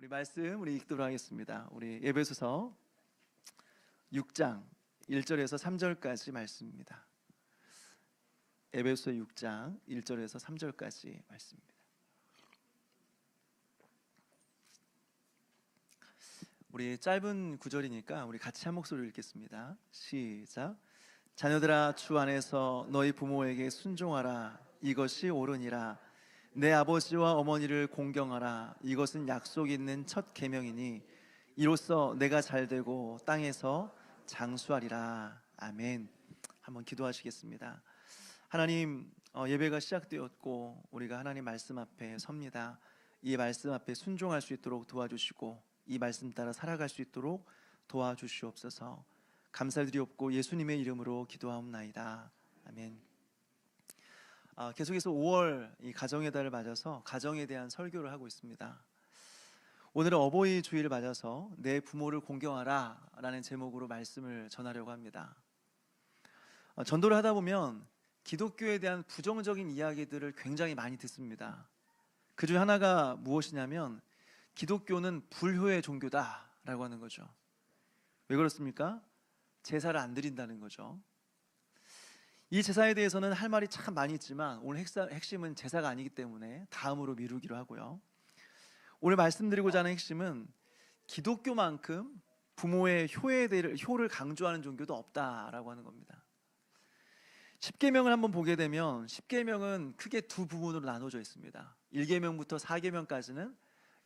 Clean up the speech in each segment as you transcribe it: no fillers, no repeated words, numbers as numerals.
우리 읽도록 하겠습니다. 우리 에베소서 6장 1절에서 3절까지 말씀입니다. 에베소서 6장 1절에서 3절까지 말씀입니다. 우리 짧은 구절이니까 우리 같이 한 목소리로 읽겠습니다. 시작. 자녀들아, 주 안에서 너희 부모에게 순종하라. 이것이 옳으니라. 내 아버지와 어머니를 공경하라. 이것은 약속 있는 첫 계명이니 이로써 내가 잘되고 땅에서 장수하리라. 아멘. 한번 기도하시겠습니다. 하나님, 예배가 시작되었고 우리가 하나님 말씀 앞에 섭니다. 이 말씀 앞에 순종할 수 있도록 도와주시고 이 말씀 따라 살아갈 수 있도록 도와주시옵소서. 감사드리옵고 예수님의 이름으로 기도하옵나이다. 아멘. 계속해서 5월 이 가정의 달을 맞아서 가정에 대한 설교를 하고 있습니다. 오늘은 어버이 주일을 맞아서 내 부모를 공경하라 라는 제목으로 말씀을 전하려고 합니다. 전도를 하다 보면 기독교에 대한 부정적인 이야기들을 굉장히 많이 듣습니다. 그 중에 하나가 무엇이냐면 기독교는 불효의 종교다 라고 하는 거죠. 왜 그렇습니까? 제사를 안 드린다는 거죠. 이 제사에 대해서는 할 말이 참 많이 있지만 오늘 핵심은 제사가 아니기 때문에 다음으로 미루기로 하고요. 오늘 말씀드리고자 하는 핵심은 기독교만큼 부모의 효를 강조하는 종교도 없다라고 하는 겁니다. 10계명을 한번 보게 되면 10계명은 크게 두 부분으로 나눠져 있습니다. 1계명부터 4계명까지는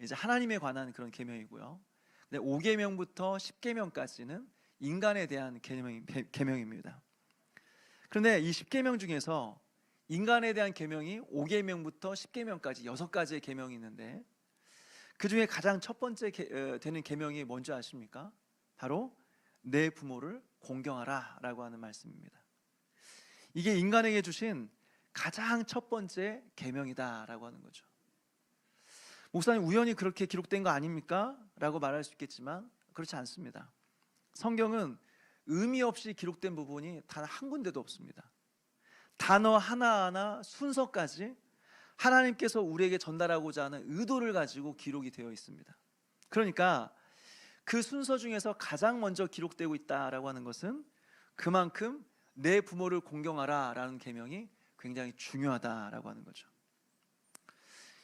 이제 하나님에 관한 그런 계명이고요. 5계명부터 10계명까지는 인간에 대한 계명입니다. 그런데 이 10계명 중에서 인간에 대한 계명이 5계명부터 10계명까지 6가지의 계명이 있는데 그 중에 가장 첫 번째 되는 계명이 뭔지 아십니까? 바로 내 부모를 공경하라 라고 하는 말씀입니다. 이게 인간에게 주신 가장 첫 번째 계명이다 라고 하는 거죠. 목사님, 우연히 그렇게 기록된 거 아닙니까? 라고 말할 수 있겠지만 그렇지 않습니다. 성경은 의미 없이 기록된 부분이 단 한 군데도 없습니다. 단어 하나하나 순서까지 하나님께서 우리에게 전달하고자 하는 의도를 가지고 기록이 되어 있습니다. 그러니까 그 순서 중에서 가장 먼저 기록되고 있다라고 하는 것은 그만큼 내 부모를 공경하라 라는 계명이 굉장히 중요하다라고 하는 거죠.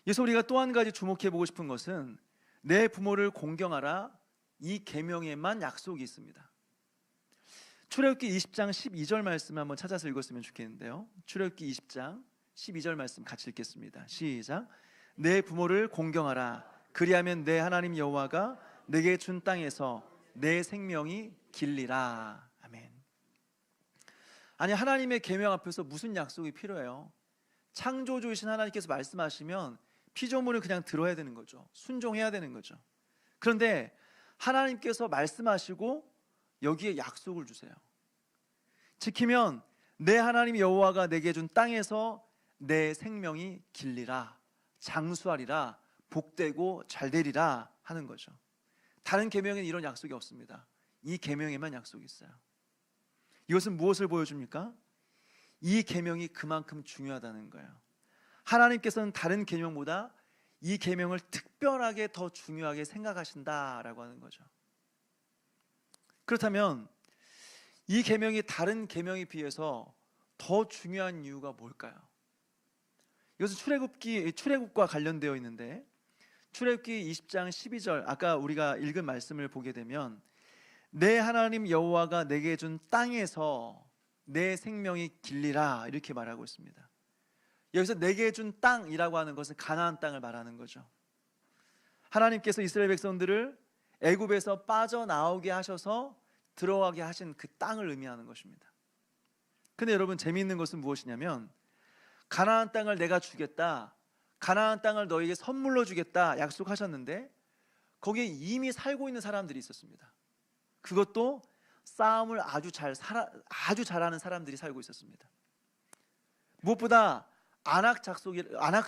그래서 우리가 또 한 가지 주목해 보고 싶은 것은 내 부모를 공경하라, 이 계명에만 약속이 있습니다. 출애굽기 20장 12절 말씀 한번 찾아서 읽었으면 좋겠는데요. 출애굽기 20장 12절 말씀 같이 읽겠습니다. 시작. 내 부모를 공경하라. 그리하면 내 하나님 여호와가 내게 준 땅에서 내 생명이 길리라. 아멘. 아니, 하나님의 계명 앞에서 무슨 약속이 필요해요? 창조주이신 하나님께서 말씀하시면 피조물은 그냥 들어야 되는 거죠. 순종해야 되는 거죠. 그런데 하나님께서 말씀하시고 여기에 약속을 주세요. 지키면 내 하나님 여호와가 내게 준 땅에서 내 생명이 길리라, 장수하리라, 복되고 잘되리라 하는 거죠. 다른 계명에는 이런 약속이 없습니다. 이 계명에만 약속이 있어요. 이것은 무엇을 보여줍니까? 이 계명이 그만큼 중요하다는 거예요. 하나님께서는 다른 계명보다 이 계명을 특별하게 더 중요하게 생각하신다라고 하는 거죠. 그렇다면 이 계명이 다른 계명에 비해서 더 중요한 이유가 뭘까요? 이것은 출애굽과 관련되어 있는데 출애굽기 20장 12절 아까 우리가 읽은 말씀을 보게 되면 내 하나님 여호와가 내게 준 땅에서 내 생명이 길리라 이렇게 말하고 있습니다. 여기서 내게 준 땅이라고 하는 것은 가나안 땅을 말하는 거죠. 하나님께서 이스라엘 백성들을 애굽에서 빠져나오게 하셔서 들어가게 하신 그 땅을 의미하는 것입니다. 근데 여러분, 재미있는 것은 무엇이냐면 가나안 땅을 내가 주겠다, 가나안 땅을 너에게 선물로 주겠다 약속하셨는데 거기에 이미 살고 있는 사람들이 있었습니다. 그것도 싸움을 아주 잘하는 사람들이 살고 있었습니다. 무엇보다 아낙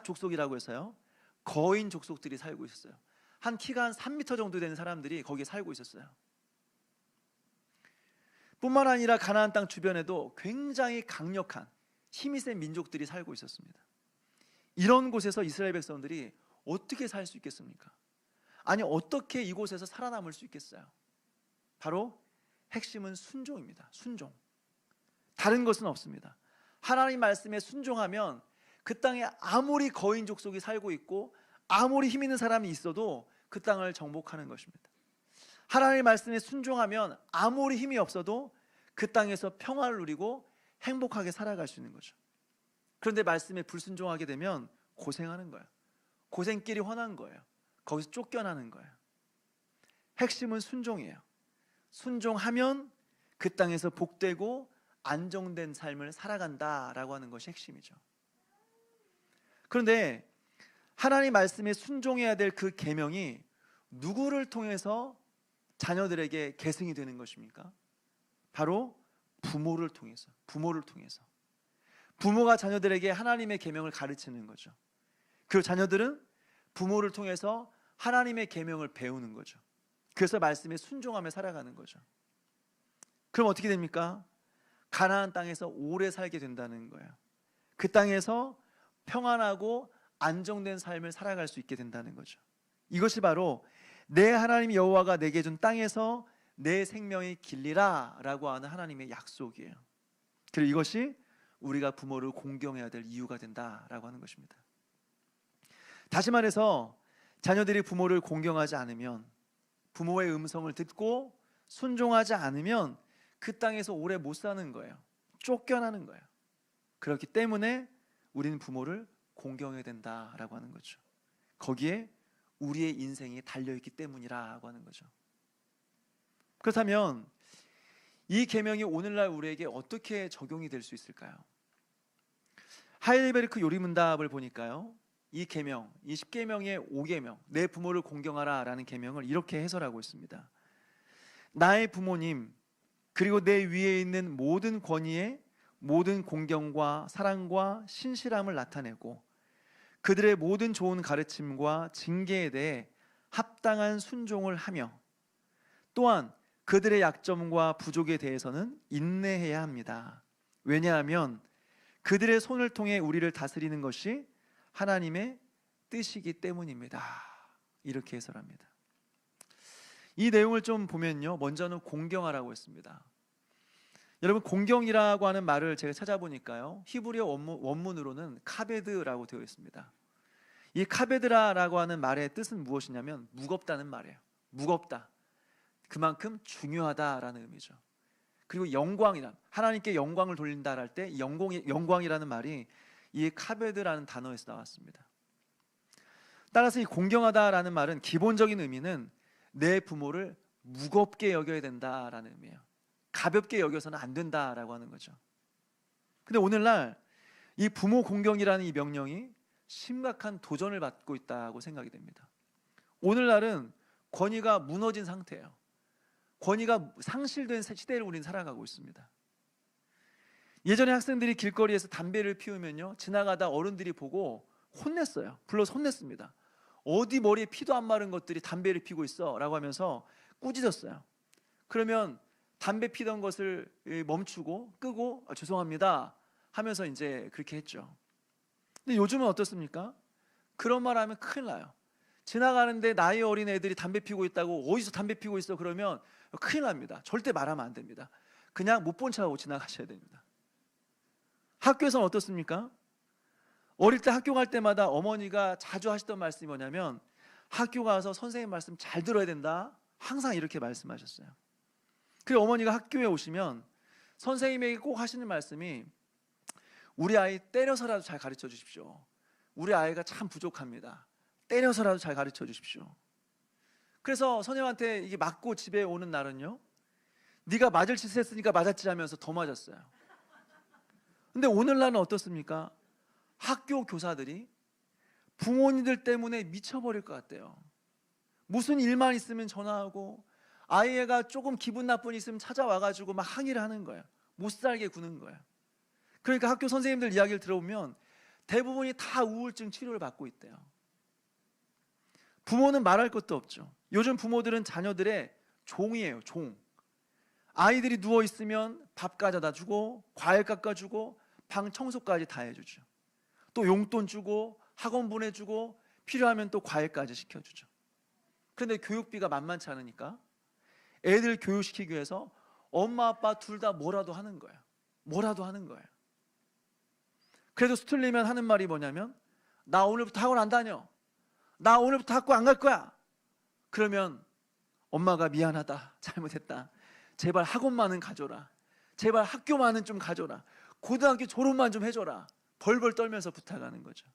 족속이라고 해서요, 거인 족속들이 살고 있었어요. 한 키가 한 3m 정도 되는 사람들이 거기에 살고 있었어요. 뿐만 아니라 가나안 땅 주변에도 굉장히 강력한 힘이 센 민족들이 살고 있었습니다. 이런 곳에서 이스라엘 백성들이 어떻게 살 수 있겠습니까? 아니 어떻게 이곳에서 살아남을 수 있겠어요? 바로 핵심은 순종입니다. 순종. 다른 것은 없습니다. 하나님 말씀에 순종하면 그 땅에 아무리 거인 족속이 살고 있고 아무리 힘 있는 사람이 있어도 그 땅을 정복하는 것입니다. 하나님 말씀에 순종하면 아무리 힘이 없어도 그 땅에서 평화를 누리고 행복하게 살아갈 수 있는 거죠. 그런데 말씀에 불순종하게 되면 고생하는 거예요. 고생길이 훤한 거예요. 거기서 쫓겨나는 거예요. 핵심은 순종이에요. 순종하면 그 땅에서 복되고 안정된 삶을 살아간다라고 하는 것이 핵심이죠. 그런데 하나님 말씀에 순종해야 될 그 계명이 누구를 통해서 자녀들에게 계승이 되는 것입니까? 바로 부모를 통해서. 부모가 자녀들에게 하나님의 계명을 가르치는 거죠. 그 자녀들은 부모를 통해서 하나님의 계명을 배우는 거죠. 그래서 말씀에 순종하며 살아가는 거죠. 그럼 어떻게 됩니까? 가나안 땅에서 오래 살게 된다는 거예요. 그 땅에서 평안하고 안정된 삶을 살아갈 수 있게 된다는 거죠. 이것이 바로 내 하나님 여호와가 내게 준 땅에서 내 생명이 길리라 라고 하는 하나님의 약속이에요. 그리고 이것이 우리가 부모를 공경해야 될 이유가 된다라고 하는 것입니다. 다시 말해서 자녀들이 부모를 공경하지 않으면, 부모의 음성을 듣고 순종하지 않으면 그 땅에서 오래 못 사는 거예요. 쫓겨나는 거예요. 그렇기 때문에 우리는 부모를 공경해야 된다라고 하는 거죠. 거기에 우리의 인생이 달려있기 때문이라고 하는 거죠. 그렇다면 이 계명이 오늘날 우리에게 어떻게 적용이 될 수 있을까요? 하이델베르크 요리문답을 보니까요, 이 계명, 이 10계명의 5계명, 내 부모를 공경하라 라는 계명을 이렇게 해설하고 있습니다. 나의 부모님, 그리고 내 위에 있는 모든 권위에 모든 공경과 사랑과 신실함을 나타내고 그들의 모든 좋은 가르침과 징계에 대해 합당한 순종을 하며 또한 그들의 약점과 부족에 대해서는 인내해야 합니다. 왜냐하면 그들의 손을 통해 우리를 다스리는 것이 하나님의 뜻이기 때문입니다. 이렇게 해설합니다. 이 내용을 좀 보면요, 먼저는 공경하라고 했습니다. 여러분, 공경이라고 하는 말을 제가 찾아보니까요, 히브리어 원문으로는 카베드라고 되어 있습니다. 이 카베드라라고 하는 말의 뜻은 무엇이냐면 무겁다는 말이에요. 무겁다, 그만큼 중요하다라는 의미죠. 그리고 영광이란, 하나님께 영광을 돌린다 할 때 영광이라는 말이 이 카베드라는 단어에서 나왔습니다. 따라서 이 공경하다라는 말은 기본적인 의미는 내 부모를 무겁게 여겨야 된다라는 의미예요. 가볍게 여겨서는 안 된다라고 하는 거죠. 근데 오늘날 이 부모 공경이라는 이 명령이 심각한 도전을 받고 있다고 생각이 됩니다. 오늘날은 권위가 무너진 상태예요. 권위가 상실된 시대를 우리는 살아가고 있습니다. 예전에 학생들이 길거리에서 담배를 피우면요, 지나가다 어른들이 보고 혼냈어요. 불러서 혼냈습니다. 어디 머리에 피도 안 마른 것들이 담배를 피우고 있어 라고 하면서 꾸짖었어요. 그러면 담배 피던 것을 멈추고 끄고 죄송합니다 하면서 이제 그렇게 했죠. 근데 요즘은 어떻습니까? 그런 말 하면 큰일 나요. 지나가는데 나이 어린 애들이 담배 피우고 있다고, 어디서 담배 피우고 있어 그러면 큰일 납니다. 절대 말하면 안 됩니다. 그냥 못 본 척하고 지나가셔야 됩니다. 학교에서는 어떻습니까? 어릴 때 학교 갈 때마다 어머니가 자주 하시던 말씀이 뭐냐면, 학교 가서 선생님 말씀 잘 들어야 된다, 항상 이렇게 말씀하셨어요. 그리고 어머니가 학교에 오시면 선생님에게 꼭 하시는 말씀이, 우리 아이 때려서라도 잘 가르쳐 주십시오. 우리 아이가 참 부족합니다. 때려서라도 잘 가르쳐 주십시오. 그래서 선생님한테 이게 맞고 집에 오는 날은요, 네가 맞을 짓을 했으니까 맞았지 하면서 더 맞았어요. 근데 오늘날은 어떻습니까? 학교 교사들이 부모님들 때문에 미쳐버릴 것 같대요. 무슨 일만 있으면 전화하고, 아이가 조금 기분 나쁜 일 있으면 찾아와가지고 막 항의를 하는 거예요. 못 살게 구는 거예요. 그러니까 학교 선생님들 이야기를 들어보면 대부분이 다 우울증 치료를 받고 있대요. 부모는 말할 것도 없죠. 요즘 부모들은 자녀들의 종이에요, 종. 아이들이 누워있으면 밥 가져다 주고 과일 깎아주고 방 청소까지 다 해주죠. 또 용돈 주고 학원 보내주고 필요하면 또 과외까지 시켜주죠. 그런데 교육비가 만만치 않으니까 애들 교육시키기 위해서 엄마 아빠 둘 다 뭐라도 하는 거예요. 뭐라도 하는 거예요. 그래도 수틀리면 하는 말이 뭐냐면, 나 오늘부터 학원 안 다녀. 나 오늘부터 학교 안 갈 거야. 그러면 엄마가 미안하다, 잘못했다, 제발 학원만은 가줘라, 제발 학교만은 좀 가줘라, 고등학교 졸업만 좀 해줘라, 벌벌 떨면서 부탁하는 거죠.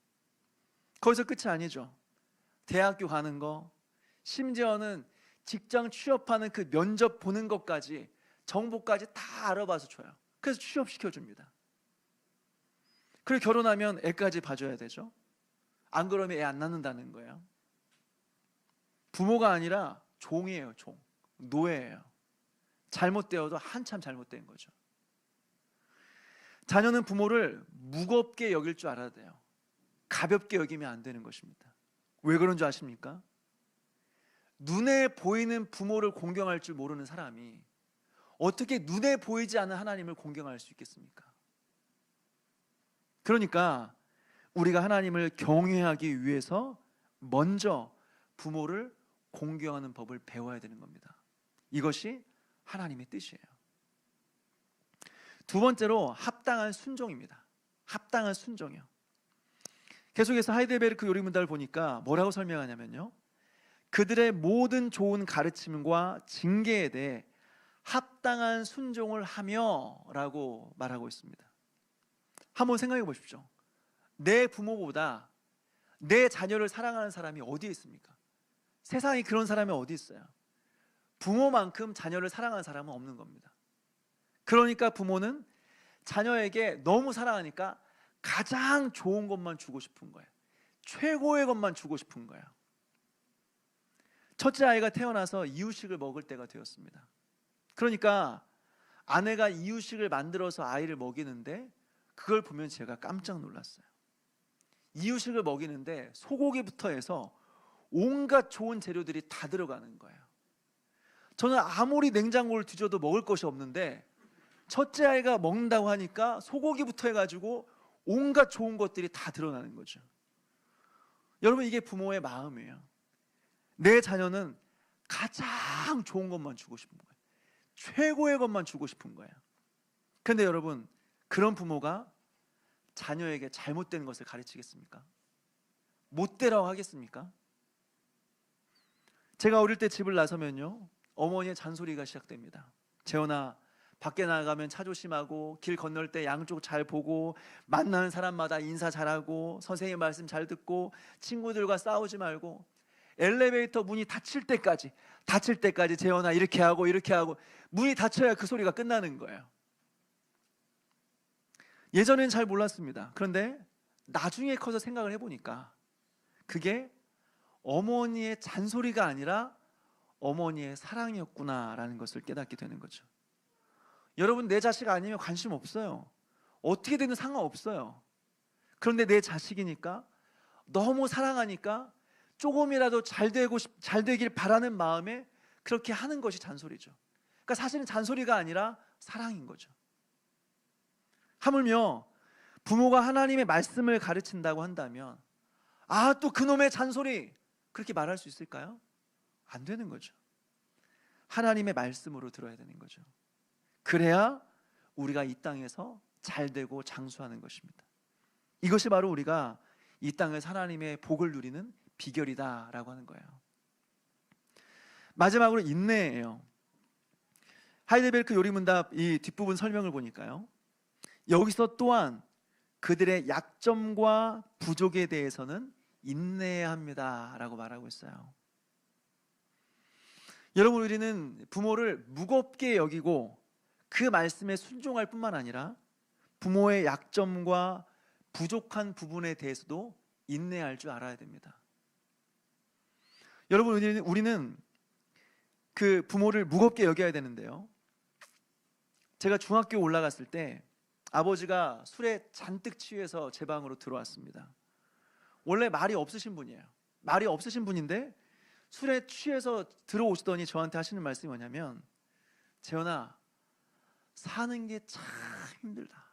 거기서 끝이 아니죠. 대학교 가는 거, 심지어는 직장 취업하는 그 면접 보는 것까지, 정보까지 다 알아봐서 줘요. 그래서 취업시켜줍니다. 그리고 결혼하면 애까지 봐줘야 되죠. 안 그러면 애 안 낳는다는 거예요. 부모가 아니라 종이에요. 종, 노예예요. 잘못되어도 한참 잘못된 거죠. 자녀는 부모를 무겁게 여길 줄 알아야 돼요. 가볍게 여기면 안 되는 것입니다. 왜 그런 줄 아십니까? 눈에 보이는 부모를 공경할 줄 모르는 사람이 어떻게 눈에 보이지 않는 하나님을 공경할 수 있겠습니까? 그러니까 우리가 하나님을 경외하기 위해서 먼저 부모를 공경하는 법을 배워야 되는 겁니다. 이것이 하나님의 뜻이에요. 두 번째로 합당한 순종입니다. 합당한 순종이요. 계속해서 하이델베르크 요리문답을 보니까 뭐라고 설명하냐면요, 그들의 모든 좋은 가르침과 징계에 대해 합당한 순종을 하며 라고 말하고 있습니다. 한번 생각해 보십시오. 내 부모보다 내 자녀를 사랑하는 사람이 어디에 있습니까? 세상에 그런 사람이 어디 있어요? 부모만큼 자녀를 사랑하는 사람은 없는 겁니다. 그러니까 부모는 자녀에게 너무 사랑하니까 가장 좋은 것만 주고 싶은 거예요. 최고의 것만 주고 싶은 거예요. 첫째 아이가 태어나서 이유식을 먹을 때가 되었습니다. 그러니까 아내가 이유식을 만들어서 아이를 먹이는데 그걸 보면 제가 깜짝 놀랐어요. 이유식을 먹이는데 소고기부터 해서 온갖 좋은 재료들이 다 들어가는 거예요. 저는 아무리 냉장고를 뒤져도 먹을 것이 없는데 첫째 아이가 먹는다고 하니까 소고기부터 해가지고 온갖 좋은 것들이 다 드러나는 거죠. 여러분, 이게 부모의 마음이에요. 내 자녀는 가장 좋은 것만 주고 싶은 거예요. 최고의 것만 주고 싶은 거예요. 그런데 여러분, 그런 부모가 자녀에게 잘못된 것을 가르치겠습니까? 못되라고 하겠습니까? 제가 어릴 때 집을 나서면요, 어머니의 잔소리가 시작됩니다. 재원아, 밖에 나가면 차 조심하고, 길 건널 때 양쪽 잘 보고, 만나는 사람마다 인사 잘하고, 선생님 말씀 잘 듣고, 친구들과 싸우지 말고, 엘리베이터 문이 닫힐 때까지 재원아 이렇게 하고 문이 닫혀야 그 소리가 끝나는 거예요. 예전엔 잘 몰랐습니다. 그런데 나중에 커서 생각을 해보니까 그게 어머니의 잔소리가 아니라 어머니의 사랑이었구나라는 것을 깨닫게 되는 거죠. 여러분, 내 자식 아니면 관심 없어요. 어떻게 되든 상관없어요. 그런데 내 자식이니까, 너무 사랑하니까 조금이라도 잘 되길 바라는 마음에 그렇게 하는 것이 잔소리죠. 그러니까 사실은 잔소리가 아니라 사랑인 거죠. 하물며 부모가 하나님의 말씀을 가르친다고 한다면, 아, 또 그놈의 잔소리, 그렇게 말할 수 있을까요? 안 되는 거죠. 하나님의 말씀으로 들어야 되는 거죠. 그래야 우리가 이 땅에서 잘 되고 장수하는 것입니다. 이것이 바로 우리가 이 땅에서 하나님의 복을 누리는 비결이다라고 하는 거예요. 마지막으로 인내예요. 하이델베르크 요리문답 이 뒷부분 설명을 보니까요, 여기서 또한 그들의 약점과 부족에 대해서는 인내해야 합니다라고 말하고 있어요. 여러분, 우리는 부모를 무겁게 여기고 그 말씀에 순종할 뿐만 아니라 부모의 약점과 부족한 부분에 대해서도 인내할 줄 알아야 됩니다. 여러분, 우리는 그 부모를 무겁게 여겨야 되는데요, 제가 중학교 올라갔을 때 아버지가 술에 잔뜩 취해서 제 방으로 들어왔습니다. 원래 말이 없으신 분이에요. 말이 없으신 분인데 술에 취해서 들어오시더니 저한테 하시는 말씀이 뭐냐면, 재현아, 사는 게 참 힘들다.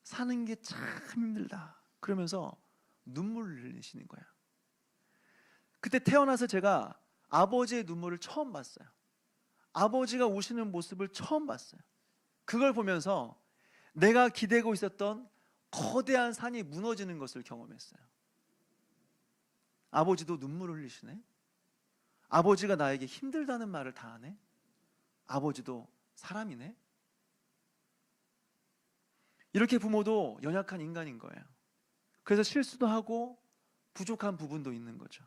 사는 게 참 힘들다. 그러면서 눈물을 흘리시는 거야. 그때 태어나서 제가 아버지의 눈물을 처음 봤어요. 아버지가 우시는 모습을 처음 봤어요. 그걸 보면서 내가 기대고 있었던 거대한 산이 무너지는 것을 경험했어요. 아버지도 눈물을 흘리시네. 아버지가 나에게 힘들다는 말을 다 하네. 아버지도 사람이네. 이렇게 부모도 연약한 인간인 거예요. 그래서 실수도 하고 부족한 부분도 있는 거죠.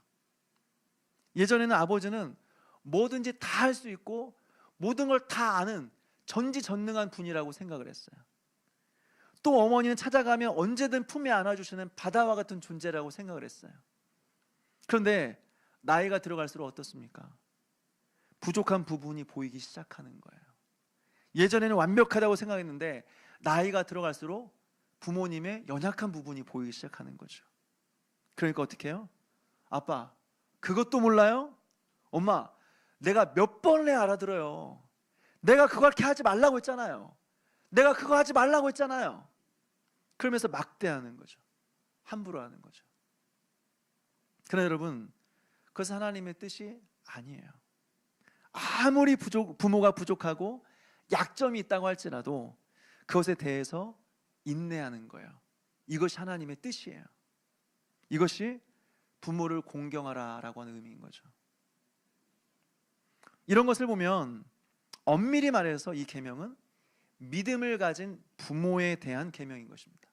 예전에는 아버지는 뭐든지 다 할 수 있고 모든 걸 다 아는 전지전능한 분이라고 생각을 했어요. 또 어머니는 찾아가면 언제든 품에 안아주시는 바다와 같은 존재라고 생각을 했어요. 그런데 나이가 들어갈수록 어떻습니까? 부족한 부분이 보이기 시작하는 거예요. 예전에는 완벽하다고 생각했는데 나이가 들어갈수록 부모님의 연약한 부분이 보이기 시작하는 거죠. 그러니까 어떻게 해요? 아빠, 그것도 몰라요? 엄마, 내가 몇 번을 알아들어요. 내가 그렇게 하지 말라고 했잖아요. 내가 그거 하지 말라고 했잖아요. 그러면서 막대하는 거죠. 함부로 하는 거죠. 그러나 여러분, 그것은 하나님의 뜻이 아니에요. 아무리 부모가 부족하고 약점이 있다고 할지라도 그것에 대해서 인내하는 거예요. 이것이 하나님의 뜻이에요. 이것이 부모를 공경하라라고 하는 의미인 거죠. 이런 것을 보면 엄밀히 말해서 이 계명은 믿음을 가진 부모에 대한 계명인 것입니다.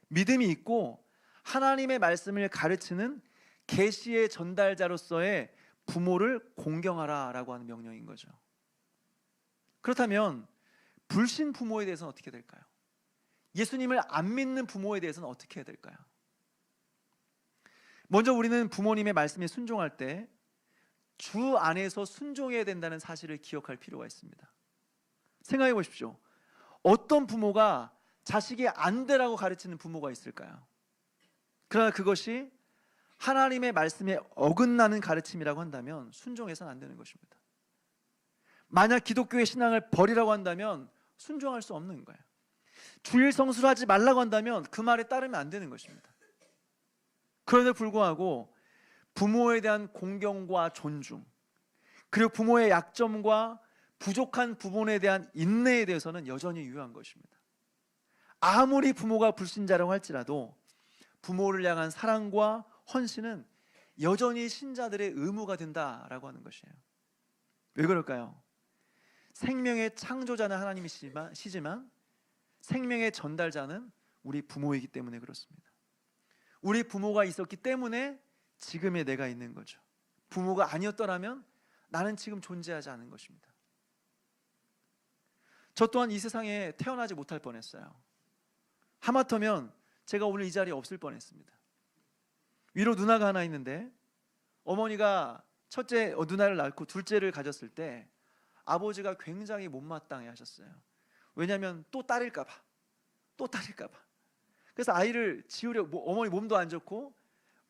믿음이 있고 하나님의 말씀을 가르치는 계시의 전달자로서의 부모를 공경하라라고 하는 명령인 거죠. 그렇다면 불신 부모에 대해서는 어떻게 될까요? 예수님을 안 믿는 부모에 대해서는 어떻게 해야 될까요? 먼저 우리는 부모님의 말씀에 순종할 때 주 안에서 순종해야 된다는 사실을 기억할 필요가 있습니다. 생각해 보십시오. 어떤 부모가 자식이 안 되라고 가르치는 부모가 있을까요? 그러나 그것이 하나님의 말씀에 어긋나는 가르침이라고 한다면 순종해서는 안 되는 것입니다. 만약 기독교의 신앙을 버리라고 한다면 순종할 수 없는 거예요. 주일 성수를 하지 말라고 한다면 그 말에 따르면 안 되는 것입니다. 그런데 불구하고 부모에 대한 공경과 존중, 그리고 부모의 약점과 부족한 부분에 대한 인내에 대해서는 여전히 유효한 것입니다. 아무리 부모가 불신자라고 할지라도 부모를 향한 사랑과 헌신은 여전히 신자들의 의무가 된다라고 하는 것이에요. 왜 그럴까요? 생명의 창조자는 하나님이시지만 생명의 전달자는 우리 부모이기 때문에 그렇습니다. 우리 부모가 있었기 때문에 지금의 내가 있는 거죠. 부모가 아니었더라면 나는 지금 존재하지 않은 것입니다. 저 또한 이 세상에 태어나지 못할 뻔했어요. 하마터면 제가 오늘 이 자리에 없을 뻔했습니다. 위로 누나가 하나 있는데 어머니가 첫째 누나를 낳고 둘째를 가졌을 때 아버지가 굉장히 못마땅해 하셨어요. 왜냐하면 또 딸일까 봐. 그래서 아이를 지우려고, 어머니 몸도 안 좋고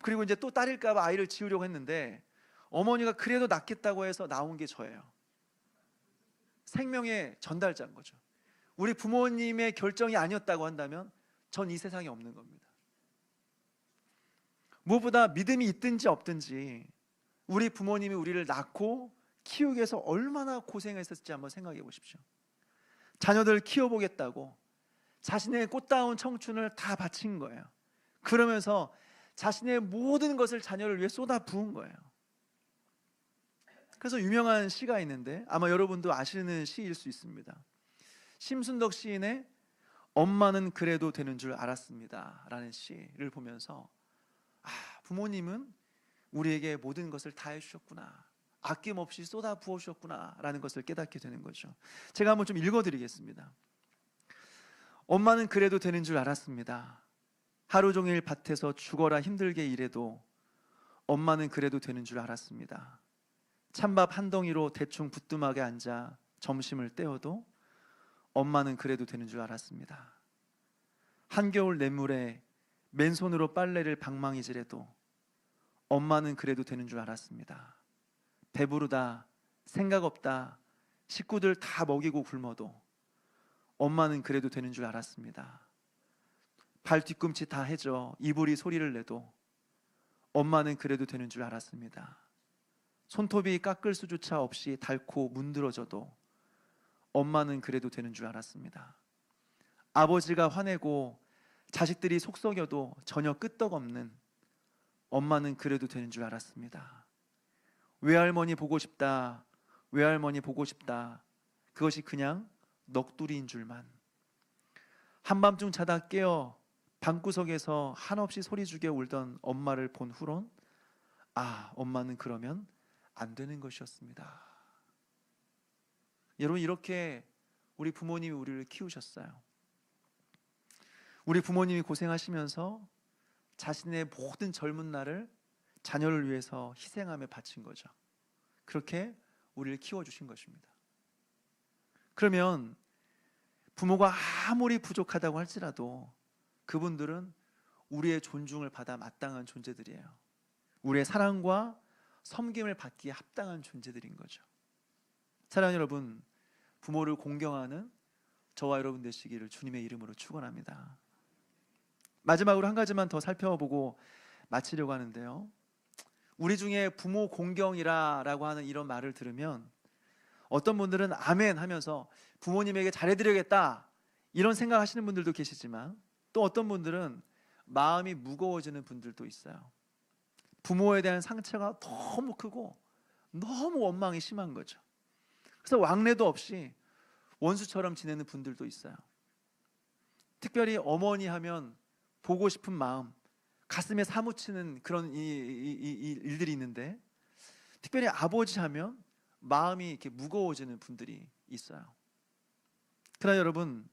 그리고 이제 또 딸일까 봐 아이를 지우려고 했는데 어머니가 그래도 낫겠다고 해서 나온 게 저예요. 생명의 전달자인 거죠. 우리 부모님의 결정이 아니었다고 한다면 전 이 세상에 없는 겁니다. 무엇보다 믿음이 있든지 없든지 우리 부모님이 우리를 낳고 키우기 위해서 얼마나 고생했었지 한번 생각해 보십시오. 자녀들 키워보겠다고 자신의 꽃다운 청춘을 다 바친 거예요. 그러면서 자신의 모든 것을 자녀를 위해 쏟아 부은 거예요. 그래서 유명한 시가 있는데 아마 여러분도 아시는 시일 수 있습니다. 심순덕 시인의 엄마는 그래도 되는 줄 알았습니다 라는 시를 보면서 부모님은 우리에게 모든 것을 다 해주셨구나, 아낌없이 쏟아 부어주셨구나 라는 것을 깨닫게 되는 거죠. 제가 한번 좀 읽어드리겠습니다. 엄마는 그래도 되는 줄 알았습니다. 하루 종일 밭에서 죽어라 힘들게 일해도 엄마는 그래도 되는 줄 알았습니다. 찬밥 한 덩이로 대충 부뚜막에 앉아 점심을 때워도 엄마는 그래도 되는 줄 알았습니다. 한겨울 냇물에 맨손으로 빨래를 방망이질해도 엄마는 그래도 되는 줄 알았습니다. 배부르다, 생각 없다, 식구들 다 먹이고 굶어도 엄마는 그래도 되는 줄 알았습니다. 발 뒤꿈치 다 해져 이불이 소리를 내도 엄마는 그래도 되는 줄 알았습니다. 손톱이 깎을 수조차 없이 닳고 문드러져도 엄마는 그래도 되는 줄 알았습니다. 아버지가 화내고 자식들이 속썩여도 전혀 끄떡없는 엄마는 그래도 되는 줄 알았습니다. 외할머니 보고 싶다, 외할머니 보고 싶다, 그것이 그냥 넋두리인 줄만. 한밤중 자다 깨어 방구석에서 한없이 소리죽여 울던 엄마를 본 후론 엄마는 그러면 안 되는 것이었습니다. 여러분, 이렇게 우리 부모님이 우리를 키우셨어요. 우리 부모님이 고생하시면서 자신의 모든 젊은 날을 자녀를 위해서 희생하며 바친 거죠. 그렇게 우리를 키워주신 것입니다. 그러면 부모가 아무리 부족하다고 할지라도 그분들은 우리의 존중을 받아 마땅한 존재들이에요. 우리의 사랑과 섬김을 받기에 합당한 존재들인 거죠. 사랑하는 여러분, 부모를 공경하는 저와 여러분 되시기를 주님의 이름으로 축원합니다. 마지막으로 한 가지만 더 살펴보고 마치려고 하는데요. 우리 중에 부모 공경이라고 하는 이런 말을 들으면 어떤 분들은 아멘 하면서 부모님에게 잘해드려야겠다 이런 생각하시는 분들도 계시지만, 또 어떤 분들은 마음이 무거워지는 분들도 있어요. 부모에 대한 상처가 너무 크고 너무 원망이 심한 거죠. 그래서 왕래도 없이 원수처럼 지내는 분들도 있어요. 특별히 어머니 하면 보고 싶은 마음, 가슴에 사무치는 그런 일들이 있는데, 특별히 아버지 하면 마음이 이렇게 무거워지는 분들이 있어요. 그러나 여러분,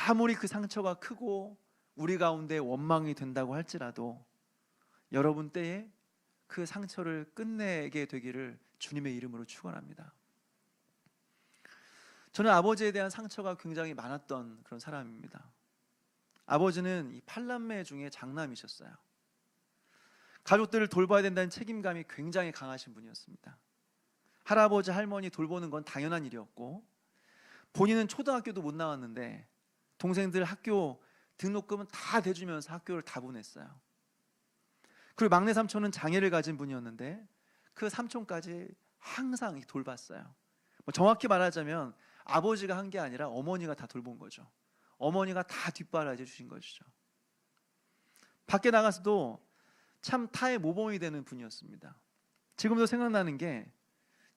아무리 그 상처가 크고 우리 가운데 원망이 된다고 할지라도 여러분 때에 그 상처를 끝내게 되기를 주님의 이름으로 축원합니다. 저는 아버지에 대한 상처가 굉장히 많았던 그런 사람입니다. 아버지는 이 8남매 중에 장남이셨어요. 가족들을 돌봐야 된다는 책임감이 굉장히 강하신 분이었습니다. 할아버지, 할머니 돌보는 건 당연한 일이었고, 본인은 초등학교도 못 나왔는데 동생들 학교 등록금은 다 대주면서 학교를 다 보냈어요. 그리고 막내 삼촌은 장애를 가진 분이었는데 그 삼촌까지 항상 돌봤어요. 정확히 말하자면 아버지가 한 게 아니라 어머니가 다 돌본 거죠. 어머니가 다 뒷바라지 주신 것이죠. 밖에 나가서도 참 타의 모범이 되는 분이었습니다. 지금도 생각나는 게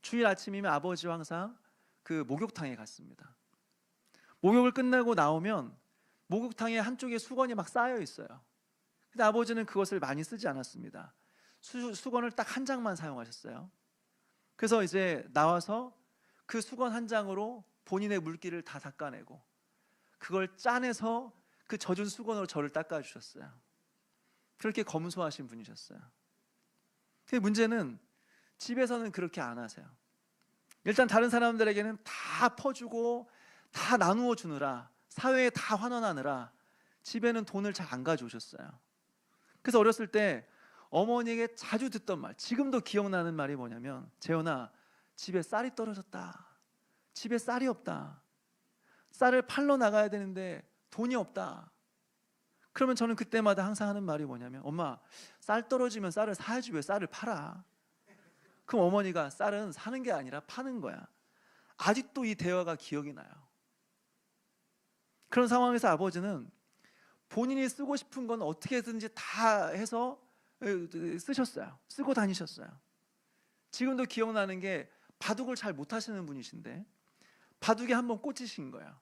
주일 아침이면 아버지와 항상 그 목욕탕에 갔습니다. 목욕을 끝나고 나오면 목욕탕에 한쪽에 수건이 막 쌓여 있어요. 근데 아버지는 그것을 많이 쓰지 않았습니다. 수건을 딱 한 장만 사용하셨어요. 그래서 이제 나와서 그 수건 한 장으로 본인의 물기를 다 닦아내고 그걸 짜내서 그 젖은 수건으로 저를 닦아주셨어요. 그렇게 검소하신 분이셨어요. 근데 문제는 집에서는 그렇게 안 하세요. 일단 다른 사람들에게는 다 퍼주고 다 나누어 주느라, 사회에 다 환원하느라 집에는 돈을 잘 안 가져오셨어요. 그래서 어렸을 때 어머니에게 자주 듣던 말, 지금도 기억나는 말이 뭐냐면, 재현아, 집에 쌀이 떨어졌다. 집에 쌀이 없다. 쌀을 팔러 나가야 되는데 돈이 없다. 그러면 저는 그때마다 항상 하는 말이 뭐냐면, 엄마, 쌀 떨어지면 쌀을 사야지 왜 쌀을 팔아? 그럼 어머니가 쌀은 사는 게 아니라 파는 거야. 아직도 이 대화가 기억이 나요. 그런 상황에서 아버지는 본인이 쓰고 싶은 건 어떻게든지 다 해서 쓰셨어요. 쓰고 다니셨어요. 지금도 기억나는 게 바둑을 잘 못하시는 분이신데 바둑에 한번 꽂히신 거예요.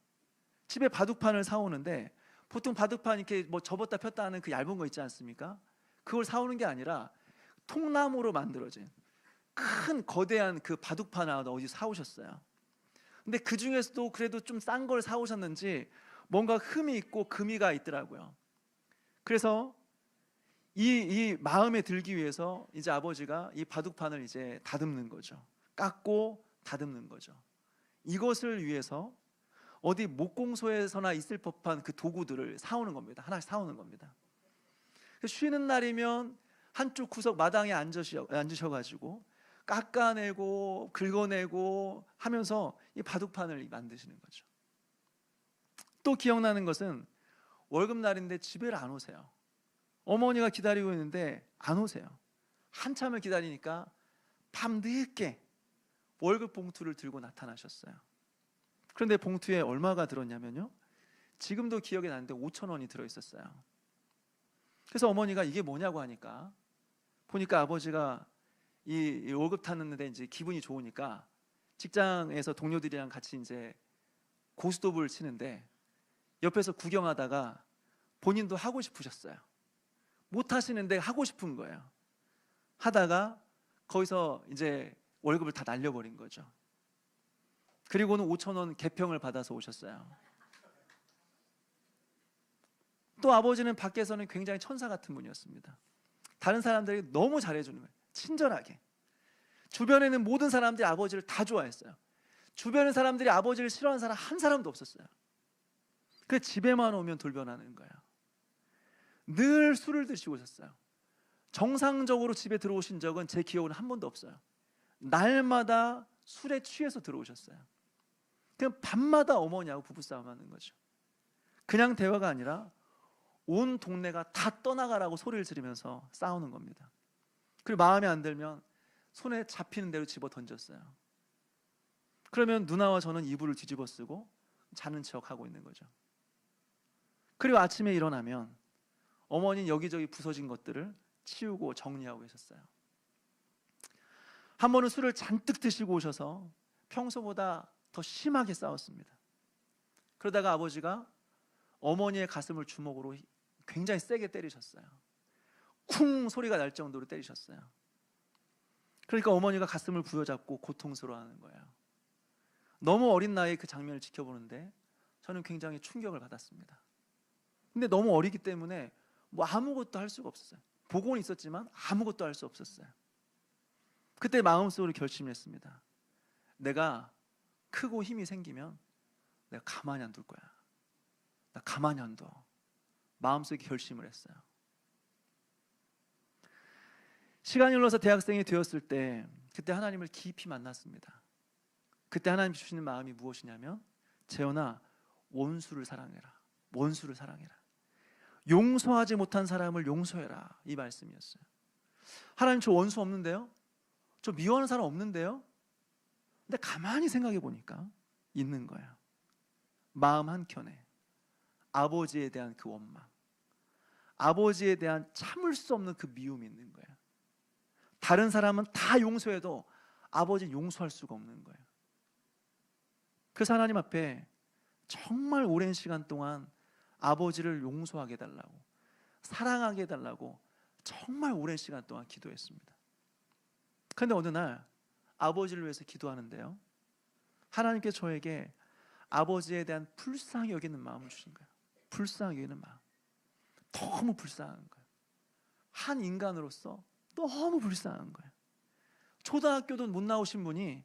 집에 바둑판을 사오는데 보통 바둑판 이렇게 뭐 접었다 폈다 하는 그 얇은 거 있지 않습니까? 그걸 사오는 게 아니라 통나무로 만들어진 큰 거대한 그 바둑판을 어디 사오셨어요. 근데 그 중에서도 그래도 좀 싼 걸 사오셨는지 뭔가 흠이 있고 금이가 있더라고요. 그래서 이 마음에 들기 위해서 이제 아버지가 이 바둑판을 이제 다듬는 거죠. 깎고 다듬는 거죠. 이것을 위해서 어디 목공소에서나 있을 법한 그 도구들을 사오는 겁니다. 하나씩 사오는 겁니다. 쉬는 날이면 한쪽 구석 마당에 앉으셔가지고 깎아내고 긁어내고 하면서 이 바둑판을 만드시는 거죠. 또 기억나는 것은 월급날인데 집에를 안 오세요. 어머니가 기다리고 있는데 안 오세요. 한참을 기다리니까 밤늦게 월급 봉투를 들고 나타나셨어요. 그런데 봉투에 얼마가 들었냐면요, 지금도 기억이 나는데 5,000원이 들어있었어요. 그래서 어머니가 이게 뭐냐고 하니까, 보니까 아버지가 이 월급 탔는데 이제 기분이 좋으니까 직장에서 동료들이랑 같이 이제 고스톱을 치는데 옆에서 구경하다가 본인도 하고 싶으셨어요. 못 하시는데 하고 싶은 거예요. 하다가 거기서 이제 월급을 다 날려버린 거죠. 그리고는 5,000원 개평을 받아서 오셨어요. 또 아버지는 밖에서는 굉장히 천사 같은 분이었습니다. 다른 사람들이 너무 잘해주는 거예요. 친절하게. 주변에는 모든 사람들이 아버지를 다 좋아했어요. 주변의 사람들이 아버지를 싫어하는 사람 한 사람도 없었어요. 그 집에만 오면 돌변하는 거예요. 늘 술을 드시고 오셨어요. 정상적으로 집에 들어오신 적은 제 기억으로는 한 번도 없어요. 날마다 술에 취해서 들어오셨어요. 그냥 밤마다 어머니하고 부부싸움 하는 거죠. 그냥 대화가 아니라 온 동네가 다 떠나가라고 소리를 지르면서 싸우는 겁니다. 그리고 마음에 안 들면 손에 잡히는 대로 집어 던졌어요. 그러면 누나와 저는 이불을 뒤집어 쓰고 자는 척하고 있는 거죠. 그리고 아침에 일어나면 어머니는 여기저기 부서진 것들을 치우고 정리하고 계셨어요. 한 번은 술을 잔뜩 드시고 오셔서 평소보다 더 심하게 싸웠습니다. 그러다가 아버지가 어머니의 가슴을 주먹으로 굉장히 세게 때리셨어요. 쿵 소리가 날 정도로 때리셨어요. 그러니까 어머니가 가슴을 부여잡고 고통스러워하는 거예요. 너무 어린 나이에 그 장면을 지켜보는데 저는 굉장히 충격을 받았습니다. 근데 너무 어리기 때문에 뭐 아무것도 할 수가 없었어요. 보고는 있었지만 아무것도 할 수 없었어요. 그때 마음속으로 결심했습니다. 내가 크고 힘이 생기면 내가 가만히 안 둘 거야. 나 가만히 안 둬. 마음속에 결심을 했어요. 시간이 흘러서 대학생이 되었을 때 그때 하나님을 깊이 만났습니다. 그때 하나님 주시는 마음이 무엇이냐면, 재현아, 원수를 사랑해라. 원수를 사랑해라. 용서하지 못한 사람을 용서해라. 이 말씀이었어요. 하나님, 저 원수 없는데요? 저 미워하는 사람 없는데요? 근데 가만히 생각해 보니까 있는 거예요. 마음 한켠에 아버지에 대한 그 원망, 아버지에 대한 참을 수 없는 그 미움이 있는 거예요. 다른 사람은 다 용서해도 아버지는 용서할 수가 없는 거예요. 그래서 하나님 앞에 정말 오랜 시간 동안 아버지를 용서하게 해달라고, 사랑하게 해달라고 정말 오랜 시간 동안 기도했습니다. 그런데 어느 날 아버지를 위해서 기도하는데요, 하나님께서 저에게 아버지에 대한 불쌍히 여기는 마음을 주신 거예요. 불쌍히 여기는 마음. 너무 불쌍한 거예요. 한 인간으로서 너무 불쌍한 거예요. 초등학교도 못 나오신 분이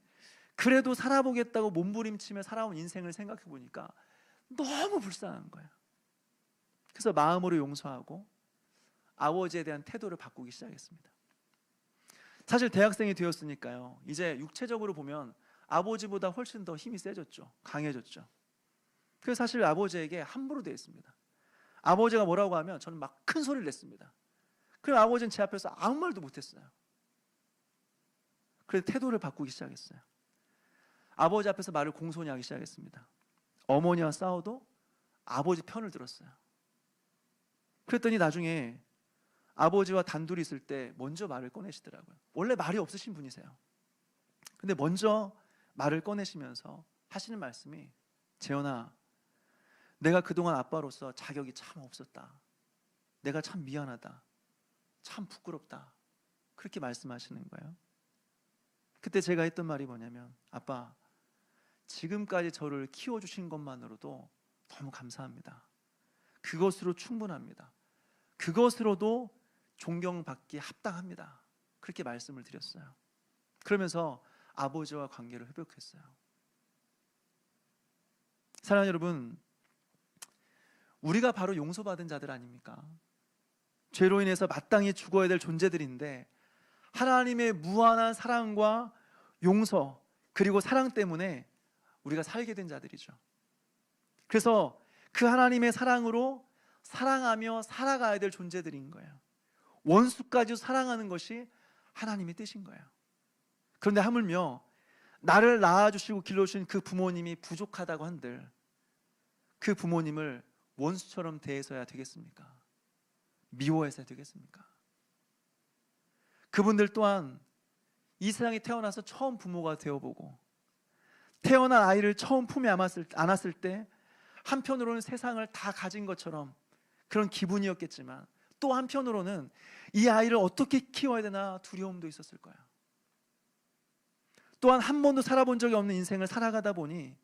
그래도 살아보겠다고 몸부림치며 살아온 인생을 생각해 보니까 너무 불쌍한 거예요. 그래서 마음으로 용서하고 아버지에 대한 태도를 바꾸기 시작했습니다. 사실 대학생이 되었으니까요, 이제 육체적으로 보면 아버지보다 훨씬 더 힘이 세졌죠. 강해졌죠. 그래서 사실 아버지에게 함부로 대했습니다. 아버지가 뭐라고 하면 저는 막 큰 소리를 냈습니다. 그럼 아버지는 제 앞에서 아무 말도 못했어요. 그래서 태도를 바꾸기 시작했어요. 아버지 앞에서 말을 공손히 하기 시작했습니다. 어머니와 싸워도 아버지 편을 들었어요. 그랬더니 나중에 아버지와 단둘이 있을 때 먼저 말을 꺼내시더라고요. 원래 말이 없으신 분이세요. 근데 먼저 말을 꺼내시면서 하시는 말씀이, 재현아, 내가 그동안 아빠로서 자격이 참 없었다. 내가 참 미안하다. 참 부끄럽다. 그렇게 말씀하시는 거예요. 그때 제가 했던 말이 뭐냐면, 아빠, 지금까지 저를 키워주신 것만으로도 너무 감사합니다. 그것으로 충분합니다. 그것으로도 존경받기에 합당합니다. 그렇게 말씀을 드렸어요. 그러면서 아버지와 관계를 회복했어요. 사랑하는 여러분, 우리가 바로 용서받은 자들 아닙니까? 죄로 인해서 마땅히 죽어야 될 존재들인데 하나님의 무한한 사랑과 용서, 그리고 사랑 때문에 우리가 살게 된 자들이죠. 그래서 그 하나님의 사랑으로 사랑하며 살아가야 될 존재들인 거예요. 원수까지 사랑하는 것이 하나님의 뜻인 거예요. 그런데 하물며 나를 낳아주시고 길러주신 그 부모님이 부족하다고 한들 그 부모님을 원수처럼 대해서야 되겠습니까? 미워해서야 되겠습니까? 그분들 또한 이 세상에 태어나서 처음 부모가 되어보고 태어난 아이를 처음 품에 안았을 때 한편으로는 세상을 다 가진 것처럼 그런 기분이었겠지만 또 한편으로는 이 아이를 어떻게 키워야 되나 두려움도 있었을 거야. 또한 한 번도 살아본 적이 없는 인생을 살아가다 보니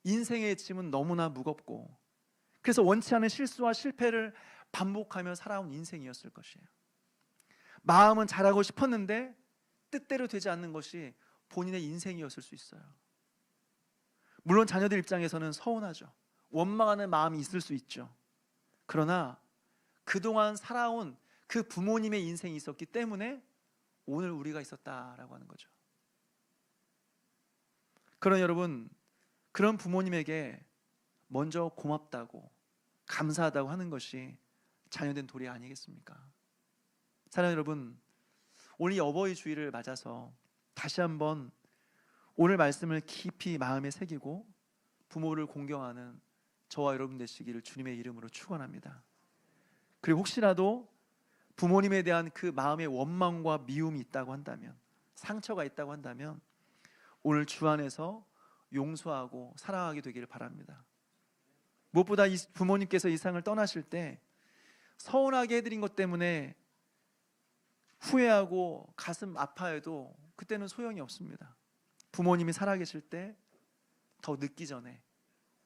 인생의 짐은 너무나 무겁고 그래서 원치 않은 실수와 실패를 반복하며 살아온 인생이었을 것이에요. 마음은 잘하고 싶었는데 뜻대로 되지 않는 것이 본인의 인생이었을 수 있어요. 물론 자녀들 입장에서는 서운하죠. 원망하는 마음이 있을 수 있죠. 그러나 그동안 살아온 그 부모님의 인생이 있었기 때문에 오늘 우리가 있었다라고 하는 거죠. 그러나 여러분, 그런 부모님에게 먼저 고맙다고 감사하다고 하는 것이 자녀된 도리 아니겠습니까? 사랑하는 여러분, 오늘 이 어버이 주일을 맞아서 다시 한번 오늘 말씀을 깊이 마음에 새기고 부모를 공경하는 저와 여러분 되시기를 주님의 이름으로 축원합니다. 그리고 혹시라도 부모님에 대한 그 마음의 원망과 미움이 있다고 한다면, 상처가 있다고 한다면 오늘 주 안에서 용서하고 사랑하게 되기를 바랍니다. 무엇보다 이 부모님께서 이 세상을 떠나실 때 서운하게 해드린 것 때문에 후회하고 가슴 아파해도 그때는 소용이 없습니다. 부모님이 살아계실 때 더 늦기 전에,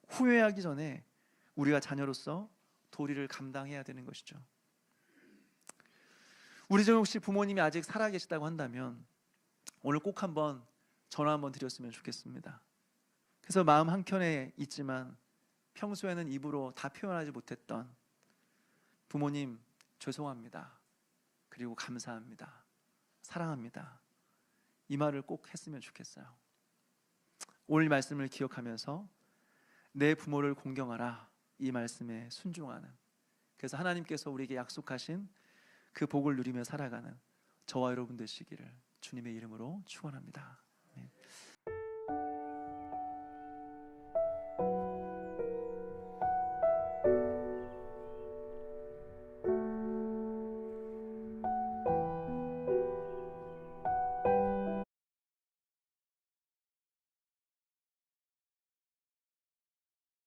후회하기 전에 우리가 자녀로서 도리를 감당해야 되는 것이죠. 우리 중에 혹시 부모님이 아직 살아계시다고 한다면 오늘 꼭 한번 전화 한번 드렸으면 좋겠습니다. 그래서 마음 한켠에 있지만 평소에는 입으로 다 표현하지 못했던 부모님 죄송합니다. 그리고 감사합니다. 사랑합니다. 이 말을 꼭 했으면 좋겠어요. 오늘 말씀을 기억하면서 내 부모를 공경하라, 이 말씀에 순종하는, 그래서 하나님께서 우리에게 약속하신 그 복을 누리며 살아가는 저와 여러분 되시기를 주님의 이름으로 축원합니다.